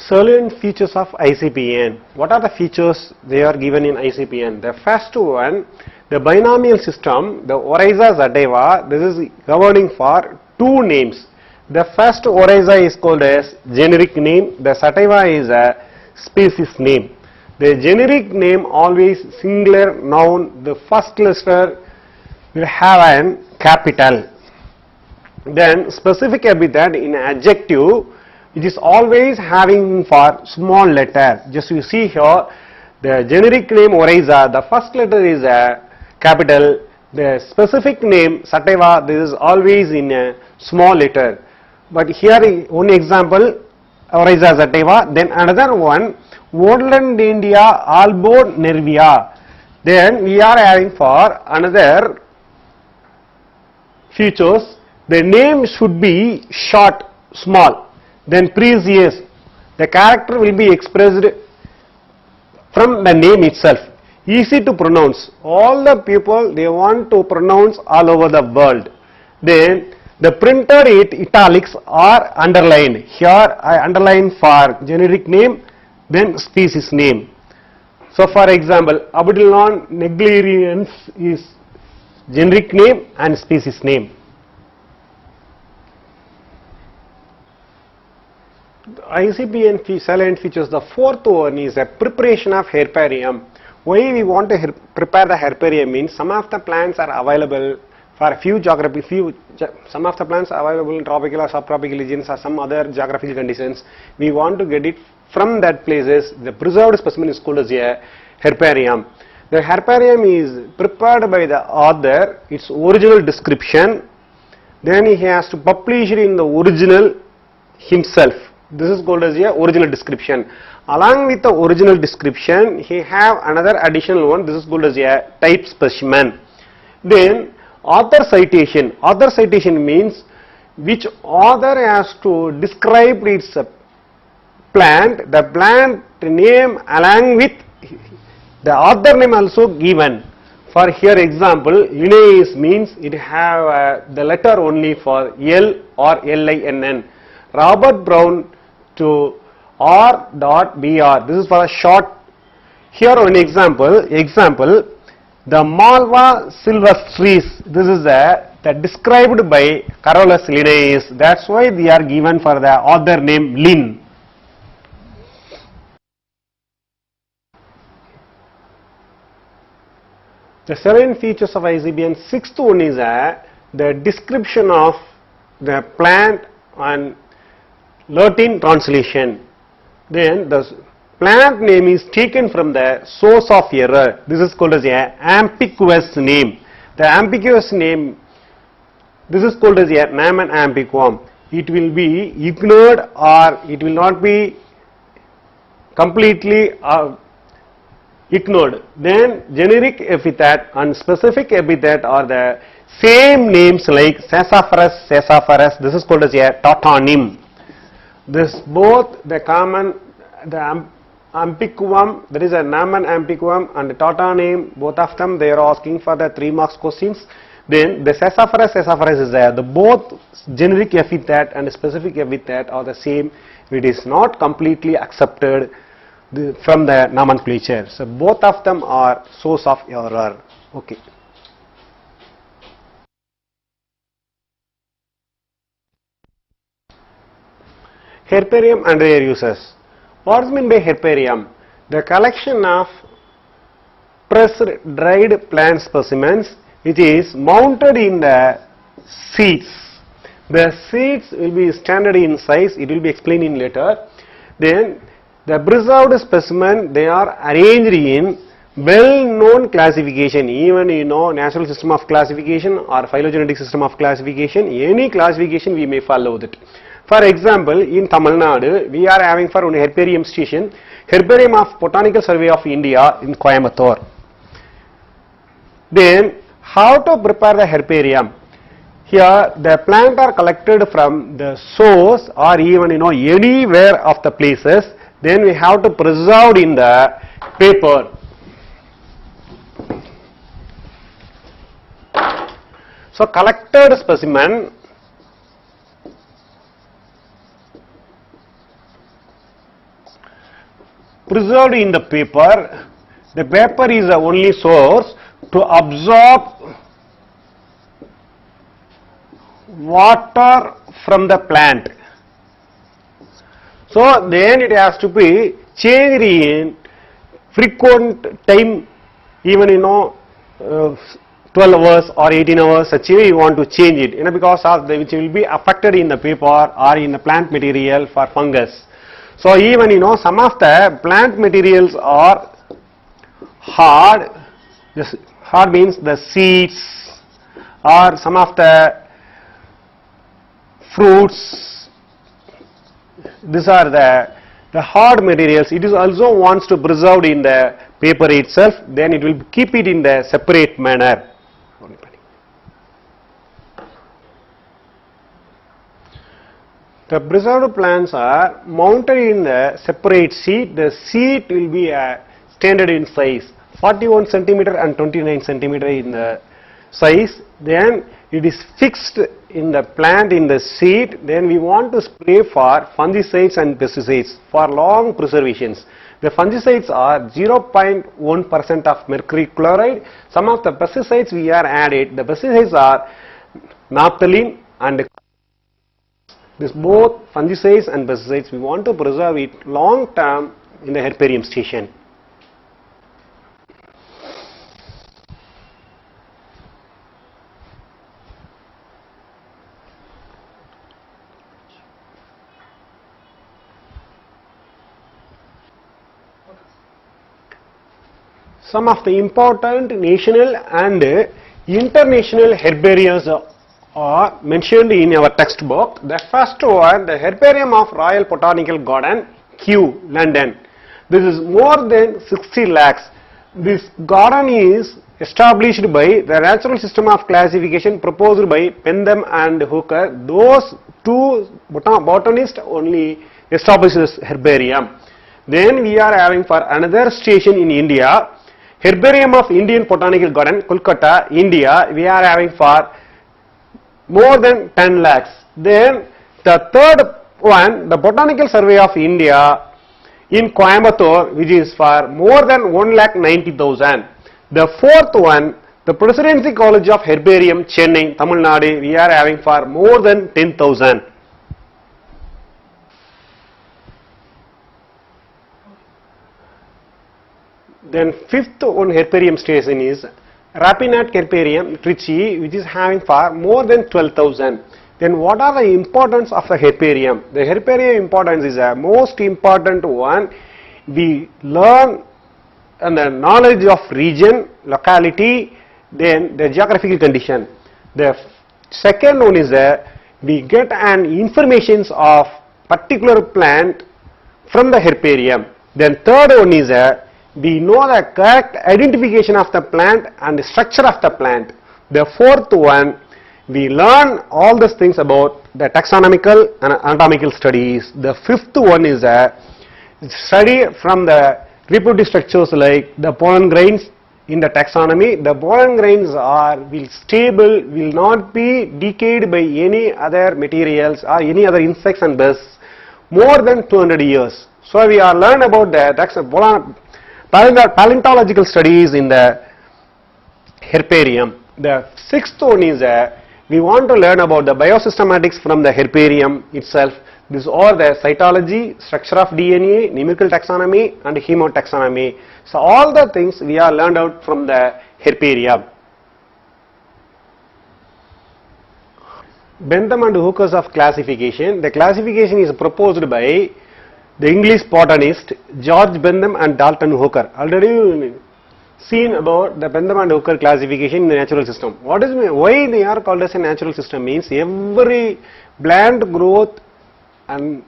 salient features of ICPN. What are the features they are given in ICPN? The first one, the binomial system, the Oryza sativa, this is governing for two names. The first Oryza is called as generic name, the sativa is a species name. The generic name always singular noun, the first letter will have an capital. Then specific epithet in adjective, it is always having for small letter. Just you see here, the generic name Oryza, the first letter is a capital. The specific name sativa, this is always in a small letter. But here one example, Oryza sativa. Then another one, Woodlandia albonervia. Then we are having for another features. The name should be short, small. Then previous, the character will be expressed from the name itself. Easy to pronounce. All the people, they want to pronounce all over the world. Then the printed italics are underlined. Here I underline for generic name, then species name. So for example, Abdulon neglerians is generic name and species name. ICPN salient features, the fourth one is a preparation of herbarium. Why we want to prepare the herbarium means some of the plants are available for a few geography, some of the plants are available in tropical or subtropical regions or some other geographical conditions. We want to get it from that places. The preserved specimen is called as a herbarium. The herbarium is prepared by the author, its original description, then he has to publish it in the original himself. This is called as a original description. Along with the original description, he have another additional one. This is called as a type specimen. Then author citation. Author citation means which author has to describe its plant, the plant name along with the author name also given. For here example, Linnaeus means it have the letter only for L or LINN. Robert Brown to R.BR. This is for a short. Here one example, the Malva silvestris. This is that described by Carolus Linnaeus. That's why they are given for the author name Lin. The salient features of ICPN, sixth one is the description of the plant and Latin translation. Then the plant name is taken from the source of error. This is called as a ambiguous name. The ambiguous name, this is called as a nomen ambiguum. It will be ignored or it will not be completely ignored. Then generic epithet and specific epithet are the same names like sassafras, this is called as a tautonym. This both the common, the ambiguum, there is a nomen ambiguum and the tautonym, both of them they are asking for the 3 marks questions. Then the sassafras is there. The both generic epithet and specific epithet are the same. It is not completely accepted from the nomenclature. So both of them are source of error. Okay. Herbarium and their uses. What is meant by herbarium? The collection of pressed dried plant specimens which is mounted in the seeds. The seeds will be standard in size. It will be explained in later. Then the preserved specimen, they are arranged in well-known classification. Even you know natural system of classification or phylogenetic system of classification, any classification we may follow that. For example, in Tamil Nadu, we are having for one herbarium station, Herbarium of Botanical Survey of India in Coimbatore. Then, how to prepare the herbarium? Here, the plant are collected from the source or even you know anywhere of the places. Then we have to preserve in the paper. So collected specimen, preserved in the paper. The paper is the only source to absorb water from the plant. So then it has to be changed in frequent time, even 12 hours or 18 hours, such way you want to change it, because of the, which will be affected in the paper or in the plant material for fungus. So even some of the plant materials are hard. This hard means the seeds or some of the fruits. These are the hard materials. It is also wants to preserve in the paper itself. Then it will keep it in the separate manner. The preserved plants are mounted in the separate sheet. The sheet will be standard in size, 41 centimeter and 29 centimeter in the size. Then it is fixed in the plant in the sheet. Then we want to spray for fungicides and pesticides for long preservations. The fungicides are 0.1% of mercury chloride. Some of the pesticides we are added. The pesticides are naphthalene and this both fungicides and pesticides we want to preserve it long term in the herbarium station. Some of the important national and international herbariums are mentioned in our textbook. The first one, the Herbarium of Royal Botanical Garden, Kew, London. This is more than 60 lakhs. This garden is established by the natural system of classification proposed by Bentham and Hooker. Those two botanists only established this herbarium. Then we are having for another station in India, Herbarium of Indian Botanical Garden, Kolkata, India. We are having for more than 10 lakhs. Then the third one, the Botanical Survey of India in Coimbatore, which is for more than 1,90,000. The fourth one, the Presidency College of Herbarium, Chennai, Tamil Nadu, we are having for more than 10,000. Then fifth one herbarium station is Rapinat Herbarium, Trichy, which is having for more than 12,000. Then what are the importance of the herbarium? The herbarium importance is the most important one. We learn and the knowledge of region, locality, then the geographical condition. The second one is we get an informations of particular plant from the herbarium. Then third one is we know the correct identification of the plant and the structure of the plant. The fourth one, we learn all these things about the taxonomical and anatomical studies. The fifth one is a study from the reproductive structures like the pollen grains in the taxonomy. The pollen grains will stable, will not be decayed by any other materials or any other insects and pests more than 200 years. So we are learn about the paleontological studies in the herbarium. The sixth one is we want to learn about the biosystematics from the herbarium itself. These are the cytology, structure of DNA, numerical taxonomy and chemotaxonomy. So all the things we are learned out from the herbarium. Bentham and Hooker's of classification. The classification is proposed by the English botanist George Bentham and Dalton Hooker. Already seen about the Bentham and Hooker classification in the natural system. What is why they are called as a natural system means every plant growth and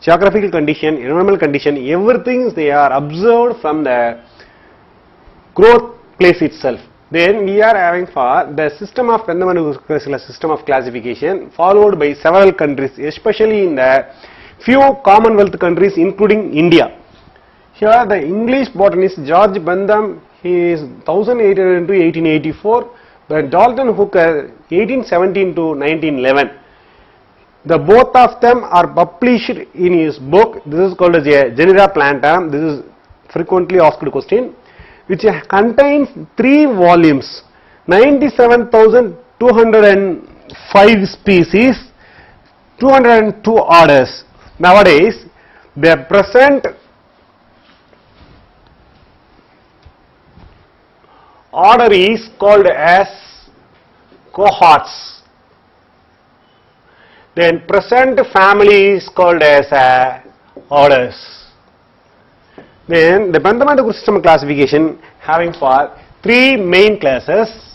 geographical condition, environmental condition, everything they are observed from the growth place itself. Then we are having for the system of Bentham and Hooker's system of classification followed by several countries, especially in the few Commonwealth countries including India. Here the English botanist George Bentham, he is 1800 to 1884, but Dalton Hooker 1817 to 1911. The both of them are published in his book. This is called as a Genera Plantarum. This is frequently asked question, which contains 3 volumes, 97,205 species, 202 orders. Nowadays, the present order is called as cohorts. Then present family is called as orders. Then the mathematical system classification having for 3 main classes.